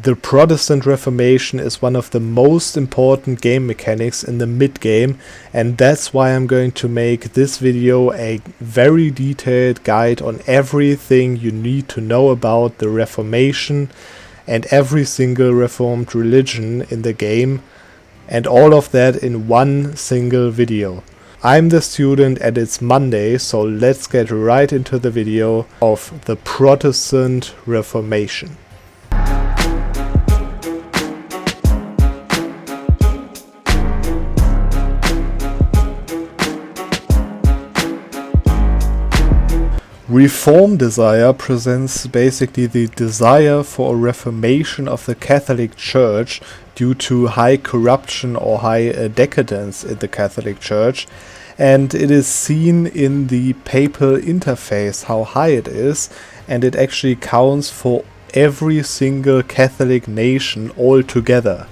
The Protestant Reformation is one of the most important game mechanics in the mid-game, and that's why I'm going to make this video a very detailed guide on everything you need to know about the Reformation and every single Reformed religion in the game, and all of that in one single video. I'm the student and it's Monday, so let's get right into the video of the Protestant Reformation. Reform desire presents basically the desire for a reformation of the Catholic Church due to high corruption or high decadence in the Catholic Church, and it is seen in the papal interface how high it is, and it actually counts for every single Catholic nation altogether.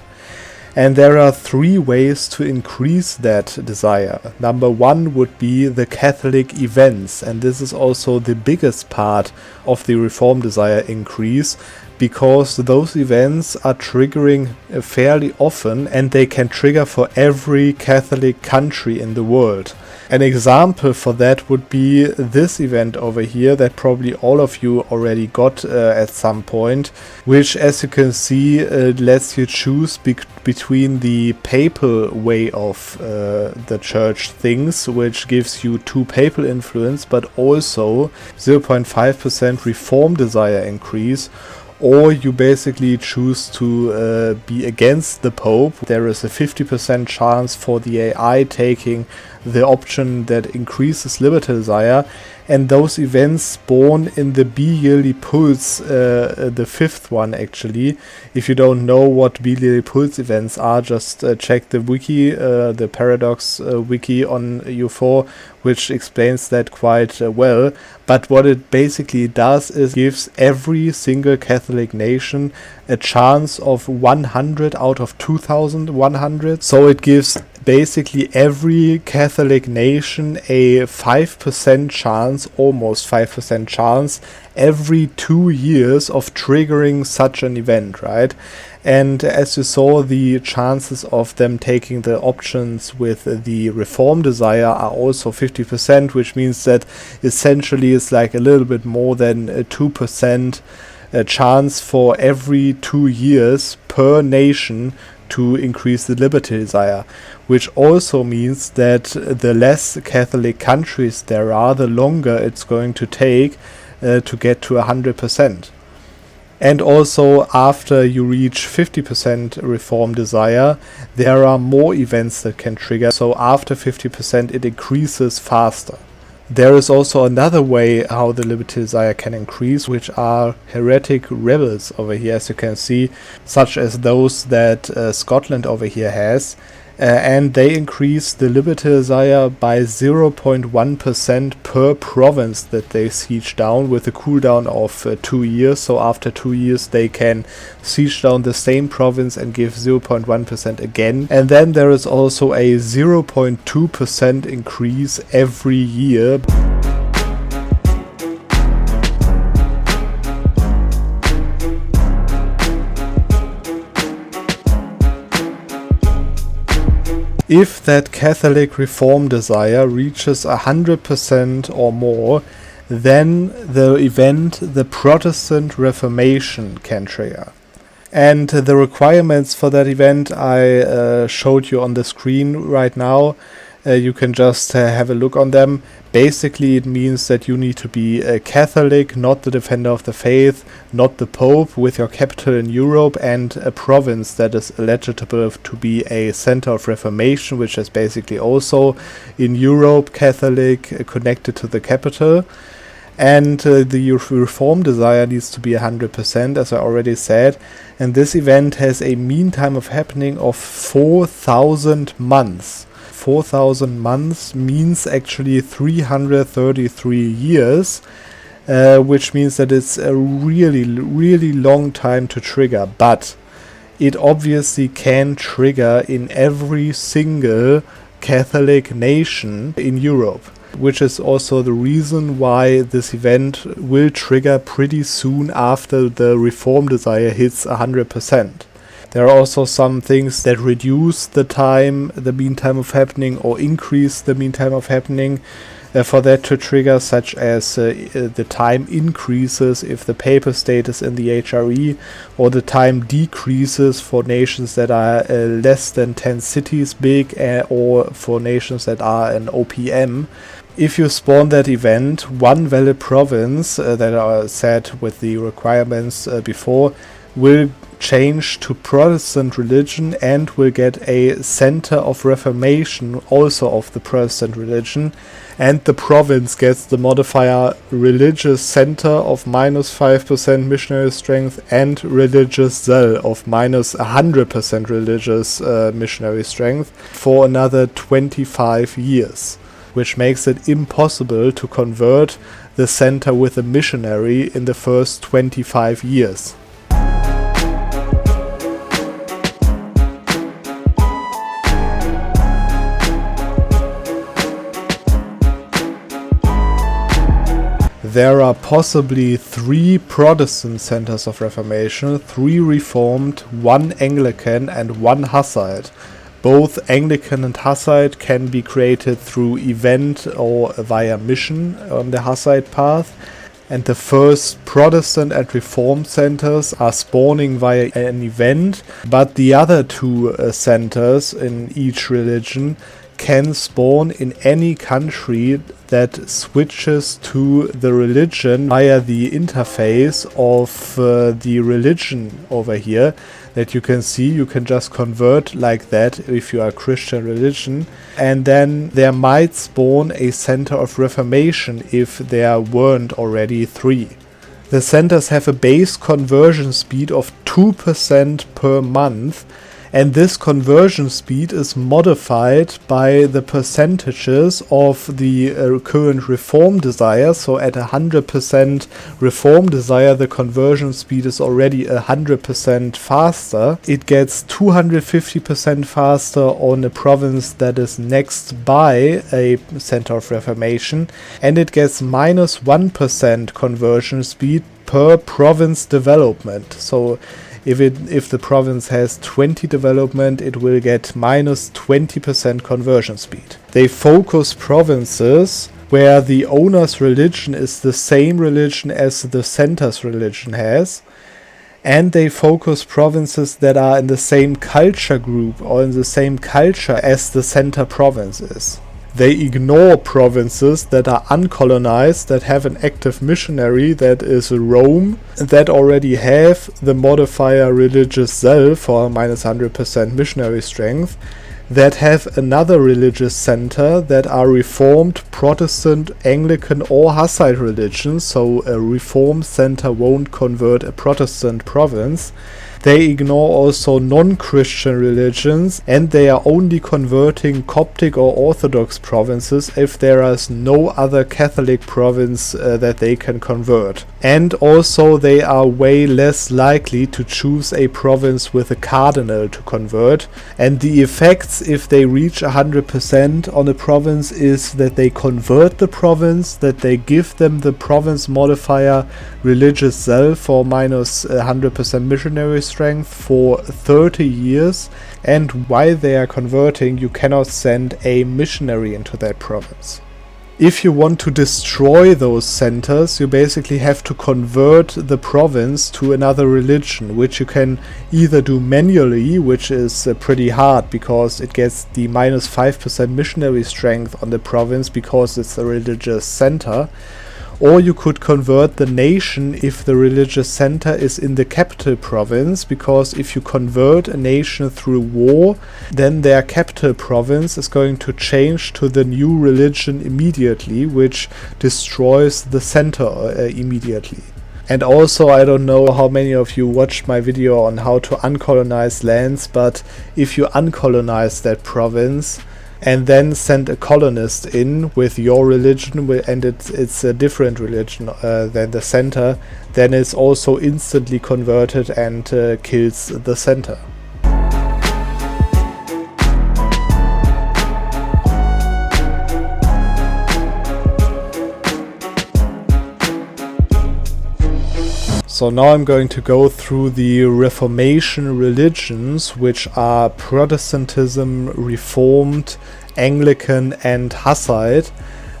And there are three ways to increase that desire. Number one would be the Catholic events, and this is also the biggest part of the reform desire increase, because those events are triggering fairly often, and they can trigger for every Catholic country in the world. An example for that would be this event over here that probably all of you already got at some point, which, as you can see, lets you choose between the papal way of the church things, which gives you 2 papal influence, but also 0.5% reform desire increase, or you basically choose to be against the Pope. There is a 50% chance for the AI taking the option that increases liberty desire, and those events spawn in the bi-yearly pulse, the 5th one actually. If you don't know what bi-yearly pulse events are, just check the wiki, the Paradox wiki on EU4, which explains that quite well. But what it basically does is gives every single Catholic nation a chance of 100 out of 2,100. So it gives basically every Catholic nation a 5% chance, almost 5% chance, every 2 years of triggering such an event, right? And as you saw, the chances of them taking the options with the reform desire are also 50%, which means that essentially it's like a little bit more than a 2% chance for every 2 years per nation to increase the liberty desire, which also means that the less Catholic countries there are, the longer it's going to take to get to 100%. And also, after you reach 50% reform desire, there are more events that can trigger, so after 50% it increases faster. There is also another way how the liberty desire can increase, which are heretic rebels over here, as you can see, such as those that Scotland over here has. And they increase the liberty desire by 0.1% per province that they siege down, with a cooldown of 2 years. So after 2 years they can siege down the same province and give 0.1% again. And then there is also a 0.2% increase every year. If that Catholic reform desire reaches 100% or more, then the event, the Protestant Reformation, can trigger. And the requirements for that event I showed you on the screen right now. You can just have a look on them. Basically, it means that you need to be a Catholic, not the defender of the faith, not the Pope, with your capital in Europe, and a province that is eligible to be a center of Reformation, which is basically also in Europe, Catholic, connected to the capital. And the reform desire needs to be 100%, as I already said. And this event has a mean time of happening of 4,000 months. 4,000 months means actually 333 years, which means that it's a really, really long time to trigger. But it obviously can trigger in every single Catholic nation in Europe. which is also the reason why this event will trigger pretty soon after the reform desire hits 100%. There are also some things that reduce the mean time of happening, or increase the mean time of happening for that to trigger, such as the time increases if the papal state is in the HRE, or the time decreases for nations that are less than 10 cities big, or for nations that are an OPM. If you spawn that event, one valid province that are set with the requirements before will change to Protestant religion and will get a center of reformation also of the Protestant religion, and the province gets the modifier religious center of -5% missionary strength and religious zeal of -100% religious missionary strength for another 25 years, which makes it impossible to convert the center with a missionary in the first 25 years. There are possibly 3 Protestant centers of Reformation, 3 Reformed, 1 Anglican and 1 Hussite. Both Anglican and Hussite can be created through event or via mission on the Hussite path. And the first Protestant and Reformed centers are spawning via an event, but the other 2 centers in each religion can spawn in any country that switches to the religion via the interface of the religion over here that you can see. You can just convert like that if you are Christian religion, and then there might spawn a center of Reformation if there weren't already 3. The centers have a base conversion speed of 2% per month, and this conversion speed is modified by the percentages of the current reform desire. So at 100% reform desire, the conversion speed is already 100% faster. It gets 250% faster on a province that is next by a center of Reformation, and it gets -1% conversion speed per province development. So if the province has 20 development, it will get -20% conversion speed. They focus provinces where the owner's religion is the same religion as the center's religion has, and they focus provinces that are in the same culture group or in the same culture as the center province is. They ignore provinces that are uncolonized, that have an active missionary, that is Rome, that already have the modifier religious zeal for -100% missionary strength, that have another religious center that are Reformed, Protestant, Anglican or Hussite religions, so a Reformed center won't convert a Protestant province. They ignore also non-Christian religions, and they are only converting Coptic or Orthodox provinces if there is no other Catholic province that they can convert. And also they are way less likely to choose a province with a cardinal to convert, and the effects if they reach 100% on a province is that they convert the province, that they give them the province modifier religious zeal for -100% missionary strength for 30 years, and while they are converting, you cannot send a missionary into that province. If you want to destroy those centers, you basically have to convert the province to another religion, which you can either do manually, which is pretty hard because it gets the -5% missionary strength on the province because it's a religious center, or you could convert the nation if the religious center is in the capital province, because if you convert a nation through war, then their capital province is going to change to the new religion immediately, which destroys the center immediately. And also, I don't know how many of you watched my video on how to uncolonize lands, but if you uncolonize that province and then send a colonist in with your religion, and it's a different religion than the center, then it's also instantly converted and kills the center. So now I'm going to go through the Reformation religions, which are Protestantism, Reformed, Anglican and Hussite,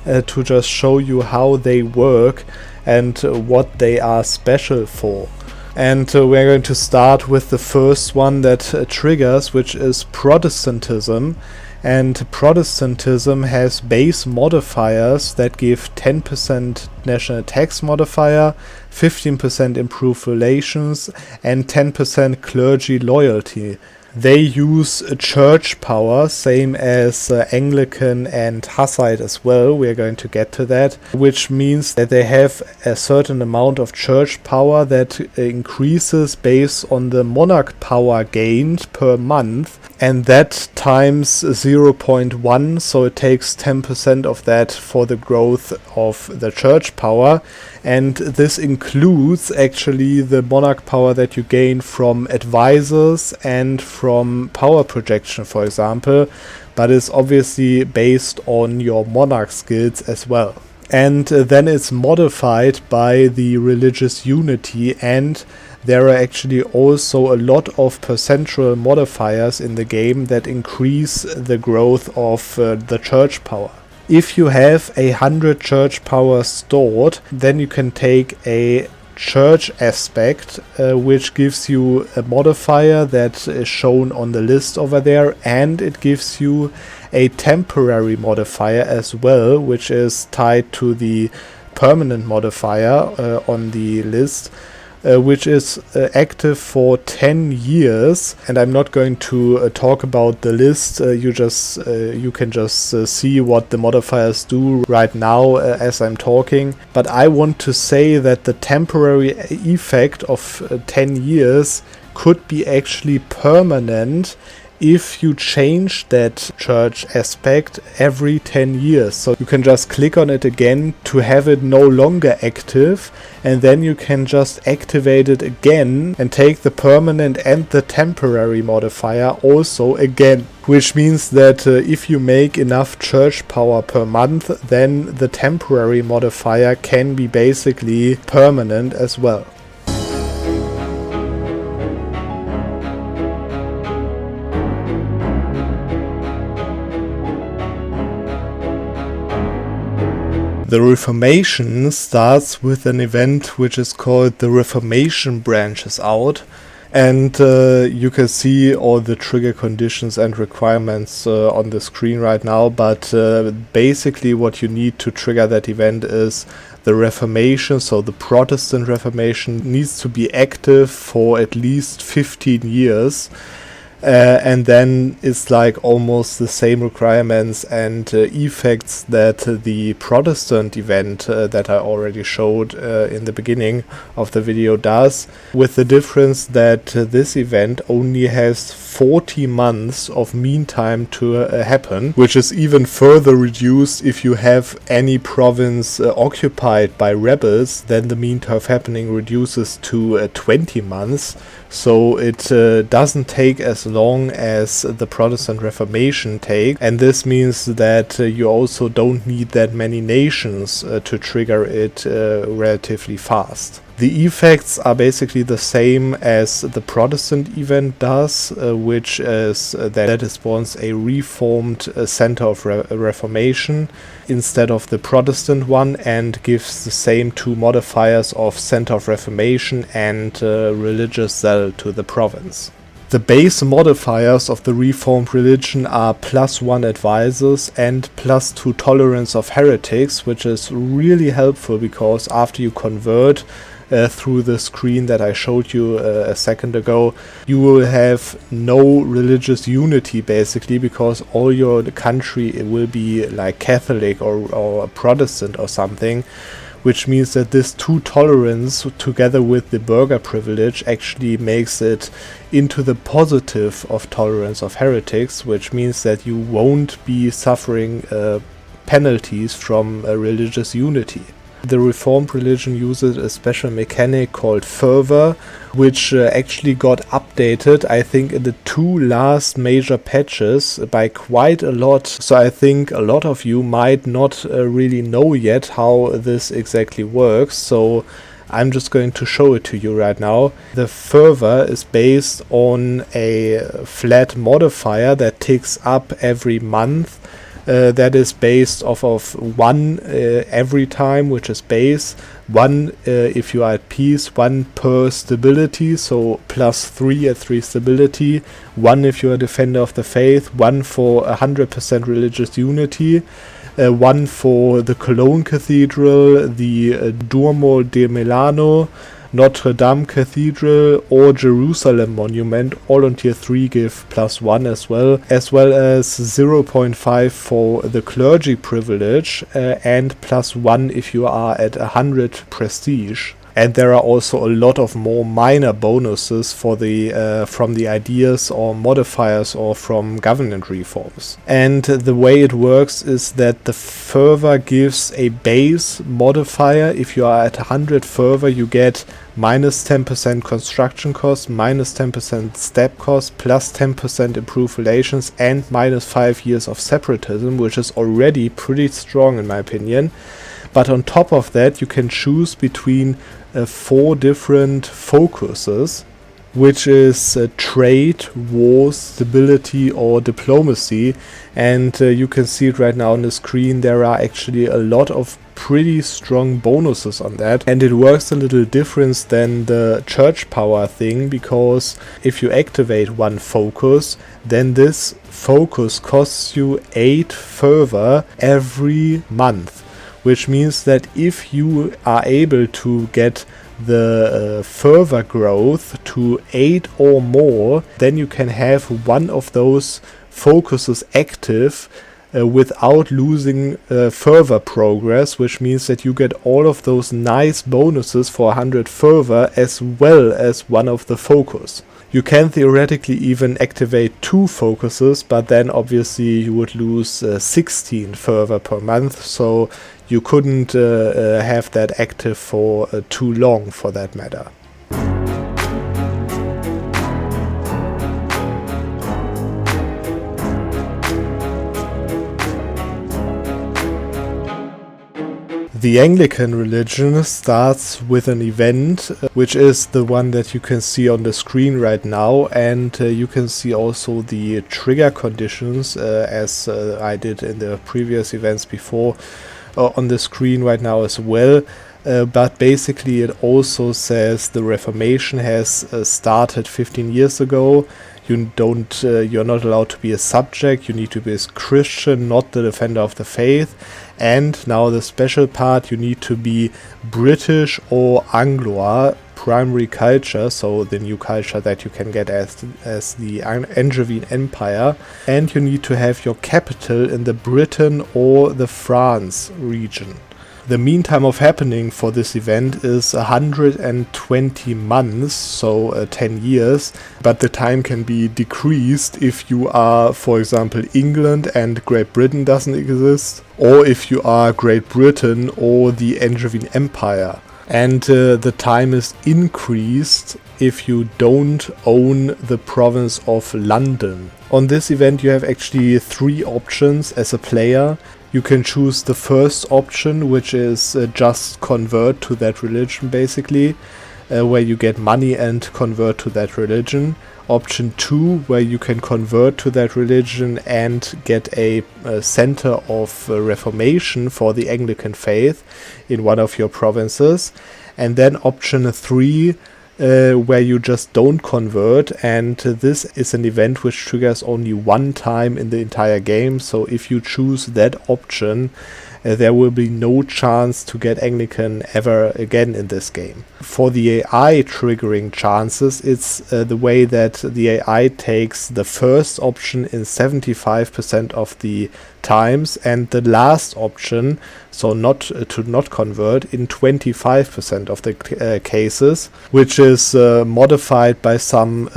to just show you how they work and what they are special for. And we're going to start with the first one that triggers, which is Protestantism. And Protestantism has base modifiers that give 10% national tax modifier, 15% improved relations, and 10% clergy loyalty. They use church power, same as Anglican and Hussite as well. We are going to get to that, which means that they have a certain amount of church power that increases based on the monarch power gained per month, and that times 0.1, so it takes 10% of that for the growth of the church power. And this includes actually the monarch power that you gain from advisors and from power projection, for example, but is obviously based on your monarch skills as well. And then it's modified by the religious unity, and there are actually also a lot of percentual modifiers in the game that increase the growth of the church power. If you have 100 church power stored, then you can take a church aspect, which gives you a modifier that is shown on the list over there, and it gives you a temporary modifier as well, which is tied to the permanent modifier on the list, which is active for 10 years. And I'm not going to talk about the list. You can just see what the modifiers do right now as I'm talking. But I want to say that the temporary effect of 10 years could be actually permanent if you change that church aspect every 10 years. So you can just click on it again to have it no longer active, and then you can just activate it again and take the permanent and the temporary modifier also again. Which means that if you make enough church power per month, then the temporary modifier can be basically permanent as well. The Reformation starts with an event which is called the Reformation branches out, and you can see all the trigger conditions and requirements on the screen right now, but basically what you need to trigger that event is the Reformation. So the Protestant Reformation needs to be active for at least 15 years. And then it's like almost the same requirements and effects that the Protestant event that I already showed in the beginning of the video does, with the difference that this event only has 40 months of mean time to happen, which is even further reduced if you have any province occupied by rebels. Then the mean time of happening reduces to 20 months. So it doesn't take as long as the Protestant Reformation take, and this means that you also don't need that many nations to trigger it relatively fast. The effects are basically the same as the Protestant event does, which is that it spawns a reformed center of Reformation instead of the Protestant one, and gives the same two modifiers of center of Reformation and religious zeal to the province. The base modifiers of the Reformed religion are +1 advisors and +2 tolerance of heretics, which is really helpful because after you convert through the screen that I showed you a second ago, you will have no religious unity basically, because all your country will be like Catholic or Protestant or something, which means that this 2 tolerance together with the burgher privilege actually makes it into the positive of tolerance of heretics, which means that you won't be suffering penalties from religious unity. The Reformed religion uses a special mechanic called fervor, which actually got updated, I think, in the 2 last major patches by quite a lot. So I think a lot of you might not really know yet how this exactly works. So I'm just going to show it to you right now. The fervor is based on a flat modifier that ticks up every month. That is based off of 1 every time, which is base, 1 if you are at peace, 1 per stability, so +3 at 3 stability, 1 if you are defender of the faith, 1 for 100% religious unity, 1 for the Cologne Cathedral, the Duomo de Milano, Notre Dame Cathedral, or Jerusalem Monument, all on tier 3 give +1 as well as 0.5 for the clergy privilege, and +1 if you are at 100 prestige. And there are also a lot of more minor bonuses for the from the ideas or modifiers or from government reforms. And the way it works is that the fervor gives a base modifier. If you are at 100 fervor, you get -10% construction cost, -10% step cost, +10% improved relations, and -5 years of separatism, which is already pretty strong in my opinion. But on top of that, you can choose between 4 different focuses, which is trade, war, stability, or diplomacy. And you can see it right now on the screen. There are actually a lot of pretty strong bonuses on that, and it works a little different than the church power thing, because if you activate 1 focus, then this focus costs you 8 fervor every month, which means that if you are able to get the fervor growth to 8 or more, then you can have 1 of those focuses active without losing fervor progress, which means that you get all of those nice bonuses for 100 fervor as well as 1 of the focus. You can theoretically even activate 2 focuses, but then obviously you would lose 16 fervor per month, so you couldn't have that active for too long for that matter. The Anglican religion starts with an event, which is the one that you can see on the screen right now, and you can see also the trigger conditions as I did in the previous events before on the screen right now as well. But basically it also says the Reformation has started 15 years ago. You're not allowed to be a subject, you need to be a Christian, not the defender of the faith. And now the special part, you need to be British or Anglo, primary culture, so the new culture that you can get as the Angevin Empire. And you need to have your capital in the Britain or the France region. The mean time of happening for this event is 120 months, so 10 years, but the time can be decreased if you are, for example, England and Great Britain doesn't exist, or if you are Great Britain or the Angevin Empire. And the time is increased if you don't own the province of London. On this event you have actually 3 options as a player. You can choose the first option, which is just convert to that religion basically, where you get money and convert to that religion. Option 2, where you can convert to that religion and get a center of reformation for the Anglican faith in one of your provinces. And then option 3, where you just don't convert, and this is an event which triggers only 1 time in the entire game, so if you choose that option, there will be no chance to get Anglican ever again in this game. For the AI triggering chances, it's the way that the AI takes the first option in 75% of the times and the last option, so not convert, in 25% of the cases, which is modified by some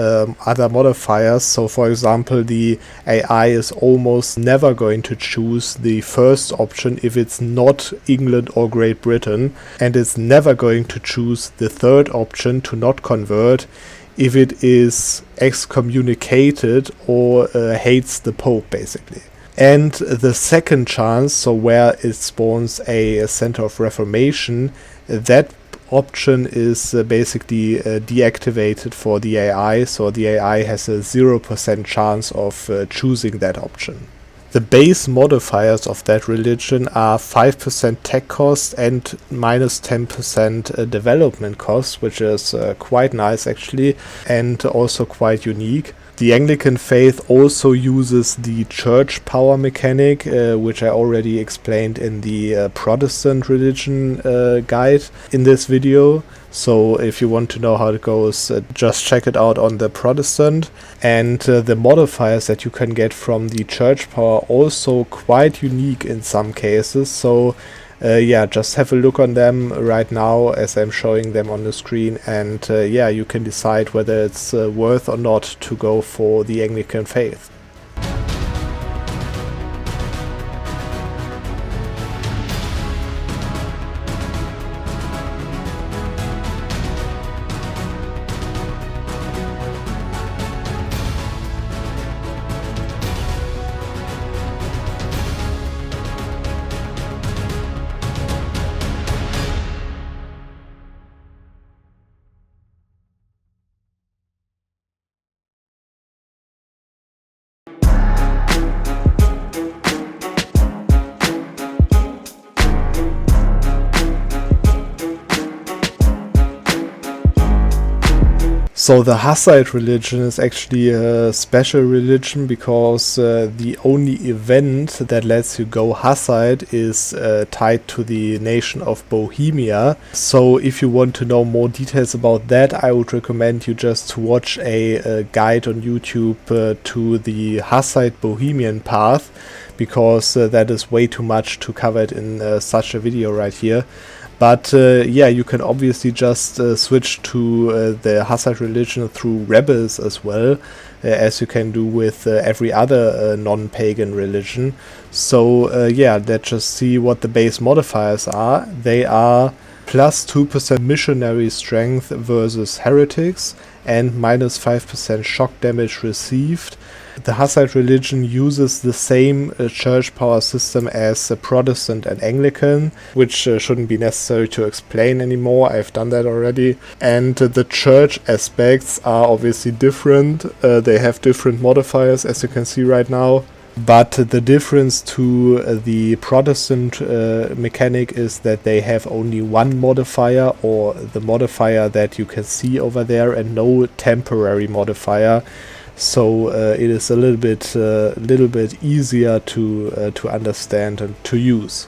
other modifiers. So for example, the AI is almost never going to choose the first option if it's not England or Great Britain, and it's never going to choose the third option to not convert if it is excommunicated or hates the Pope basically. And the second chance, so where it spawns a center of reformation, that option is basically deactivated for the AI, so the AI has a 0% chance of choosing that option. The base modifiers of that religion are 5% tech cost and minus 10% development cost, which is quite nice actually, and also quite unique. The Anglican faith also uses the church power mechanic, which I already explained in the Protestant religion guide in this video. So if you want to know how it goes, just check it out on the Protestant. And the modifiers that you can get from the church power are also quite unique in some cases. So yeah, just have a look on them right now as I'm showing them on the screen, and yeah, you can decide whether it's worth or not to go for the Anglican faith. So the Hussite religion is actually a special religion because the only event that lets you go Hussite is tied to the nation of Bohemia. So if you want to know more details about that, I would recommend you just to watch a guide on YouTube to the Hussite Bohemian path, because that is way too much to cover it in such a video right here. But yeah, you can obviously just switch to the Hussite religion through rebels as well, as you can do with every other non-pagan religion. So yeah, let's just see what the base modifiers are. They are plus 2% missionary strength versus heretics and minus 5% shock damage received. The Hussite religion uses the same church power system as the Protestant and Anglican, which shouldn't be necessary to explain anymore. I've done that already. And the church aspects are obviously different. They have different modifiers, as you can see right now. But the difference to the Protestant mechanic is that they have only one modifier, or the modifier that you can see over there, and no temporary modifier. So it is a little bit easier to understand and to use.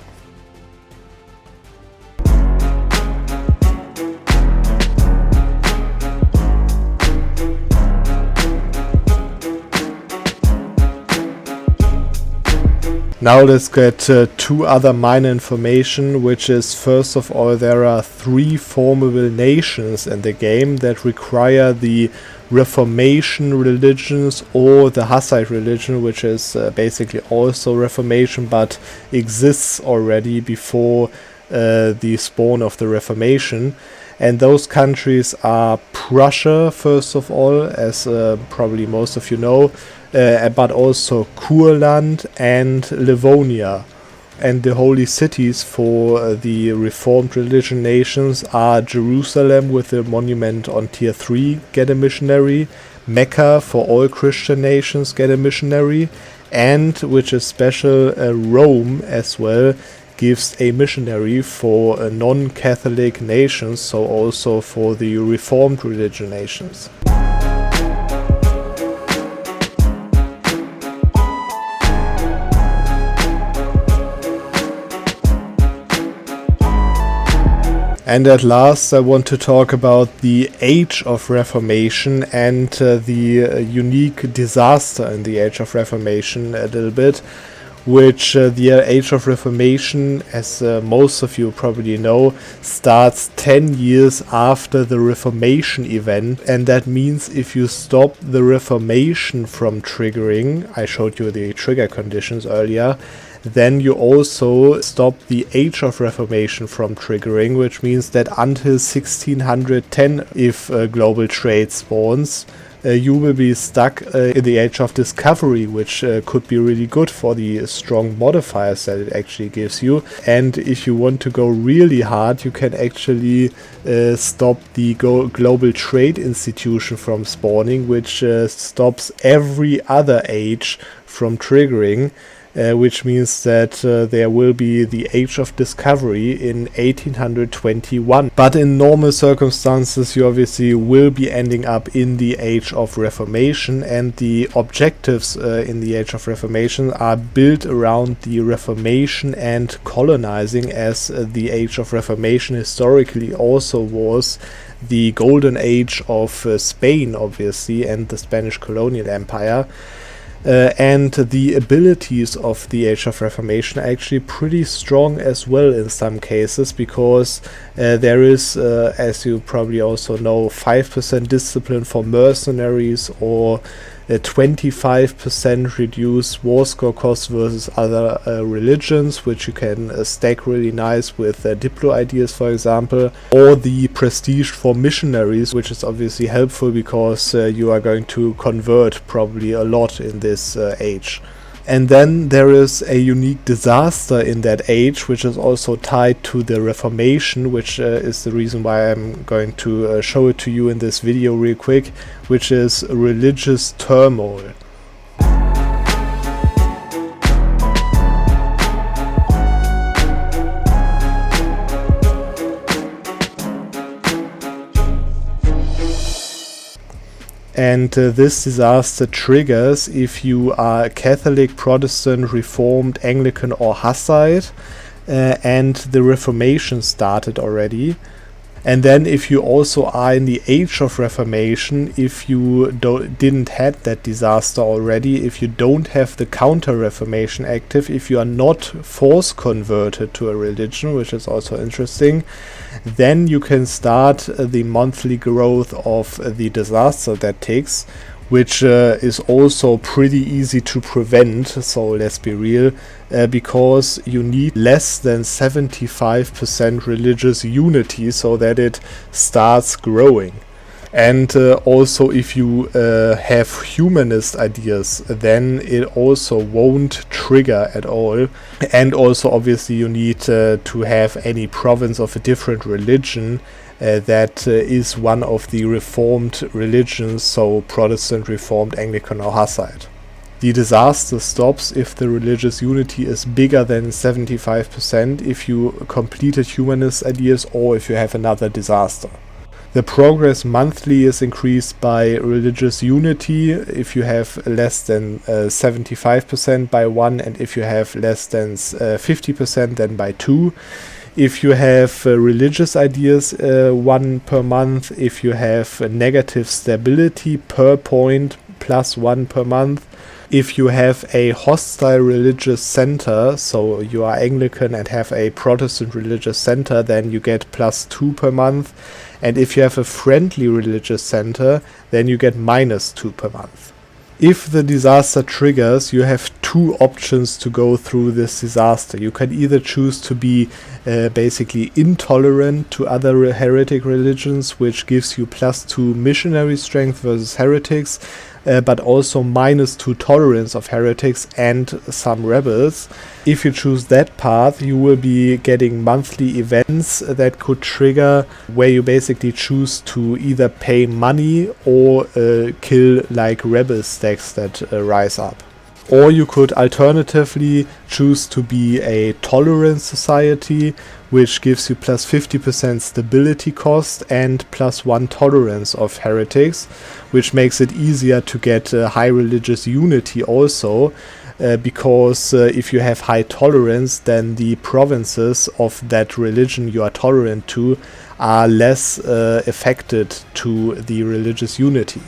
Now let's get two other minor information, which is, first of all, there are 3 formable nations in the game that require the Reformation religions or the Hussite religion, which is basically also Reformation but exists already before the spawn of the Reformation. And those countries are Prussia, first of all, as probably most of you know, but also Kurland and Livonia. And the holy cities for the Reformed religion nations are Jerusalem, with the monument on tier 3, get a missionary, Mecca for all Christian nations, get a missionary, and, which is special, Rome as well gives a missionary for non-Catholic nations, so also for the Reformed religion nations. And at last, I want to talk about the Age of Reformation and the unique disaster in the Age of Reformation a little bit, which the Age of Reformation, as most of you probably know, starts 10 years after the Reformation event. And that means if you stop the Reformation from triggering, I showed you the trigger conditions earlier, then you also stop the Age of Reformation from triggering, which means that until 1610, if global trade spawns, you will be stuck in the age of discovery, which could be really good for the strong modifiers that it actually gives you. And if you want to go really hard, you can actually stop the global trade institution from spawning, which stops every other age from triggering. Which means that there will be the Age of Discovery in 1821. But in normal circumstances, you obviously will be ending up in the Age of Reformation, and the objectives in the Age of Reformation are built around the Reformation and colonizing, as the Age of Reformation historically also was the golden age of Spain, obviously, and the Spanish colonial empire. And the abilities of the Age of Reformation are actually pretty strong as well in some cases, because there is, as you probably also know, 5% discipline for mercenaries, or 25% reduced war score costs versus other religions, which you can stack really nice with Diplo ideas, for example, or the prestige for missionaries, which is obviously helpful because you are going to convert probably a lot in this age. And then there is a unique disaster in that age, which is also tied to the Reformation, which is the reason why I'm going to show it to you in this video real quick, which is religious turmoil. And this disaster triggers if you are Catholic, Protestant, Reformed, Anglican or Hussite, and the Reformation started already. And then if you also are in the Age of Reformation, if you didn't had that disaster already, if you don't have the Counter-Reformation active, if you are not force converted to a religion, which is also interesting, then you can start the monthly growth of the disaster that ticks, which is also pretty easy to prevent, so let's be real, because you need less than 75% religious unity so that it starts growing. And also if you have humanist ideas, then it also won't trigger at all. And also obviously you need to have any province of a different religion that is one of the reformed religions, so Protestant, Reformed, Anglican or Hussite. The disaster stops if the religious unity is bigger than 75%, if you completed humanist ideas, or if you have another disaster. The progress monthly is increased by religious unity if you have less than 75% by 1, and if you have less than 50% then by 2. If you have religious ideas, 1 per month. If you have negative stability per point, plus 1 per month. If you have a hostile religious center, so you are Anglican and have a Protestant religious center, then you get plus 2 per month. And if you have a friendly religious center, then you get minus 2 per month. If the disaster triggers, you have 2 options to go through this disaster. You can either choose to be basically intolerant to other heretic religions, which gives you plus 2 missionary strength versus heretics, but also minus 2 tolerance of heretics and some rebels. If you choose that path, you will be getting monthly events that could trigger, where you basically choose to either pay money or kill like rebel stacks that rise up. Or you could alternatively choose to be a tolerance society, which gives you plus 50% stability cost and plus 1 tolerance of heretics, which makes it easier to get high religious unity also, because if you have high tolerance, then the provinces of that religion you are tolerant to are less affected to the religious unity.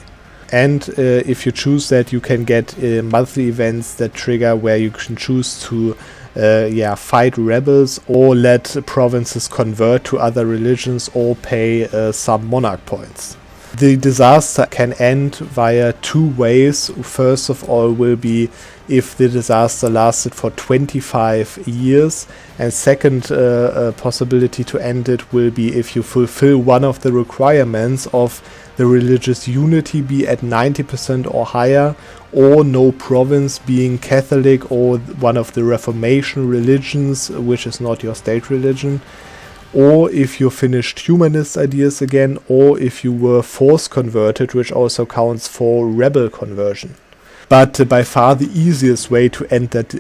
And if you choose that, you can get monthly events that trigger, where you can choose to fight rebels or let provinces convert to other religions or pay some monarch points. The disaster can end via 2 ways. First of all will be if the disaster lasted for 25 years, and second possibility to end it will be if you fulfill one of the requirements of the religious unity be at 90% or higher, or no province being Catholic or one of the Reformation religions, which is not your state religion, or if you finished humanist ideas again, or if you were force converted, which also counts for rebel conversion. But by far the easiest way to end that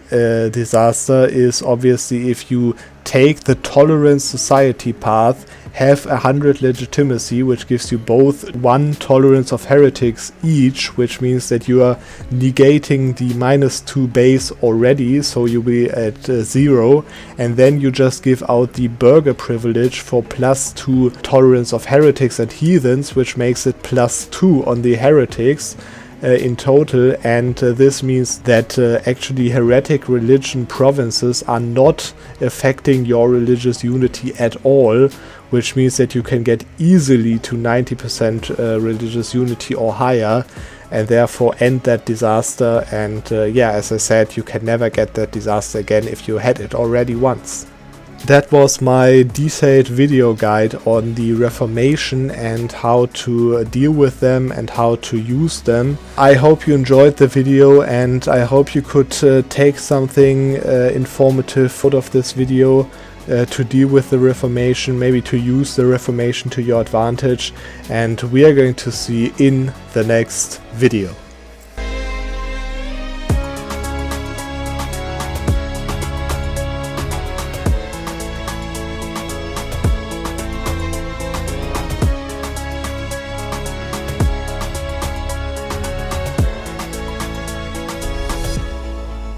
disaster is obviously if you take the tolerant society path, have 100 legitimacy, which gives you both 1 tolerance of heretics each, which means that you are negating the -2 base already, so you'll be at 0, and then you just give out the burger privilege for +2 tolerance of heretics and heathens, which makes it +2 on the heretics in total, and this means that actually heretic religion provinces are not affecting your religious unity at all, which means that you can get easily to 90% religious unity or higher, and therefore end that disaster. And yeah, as I said, you can never get that disaster again if you had it already once. That was my detailed video guide on the Reformation and how to deal with them and how to use them. I hope you enjoyed the video, and I hope you could take something informative out of this video to deal with the Reformation, maybe to use the Reformation to your advantage, and we are going to see in the next video.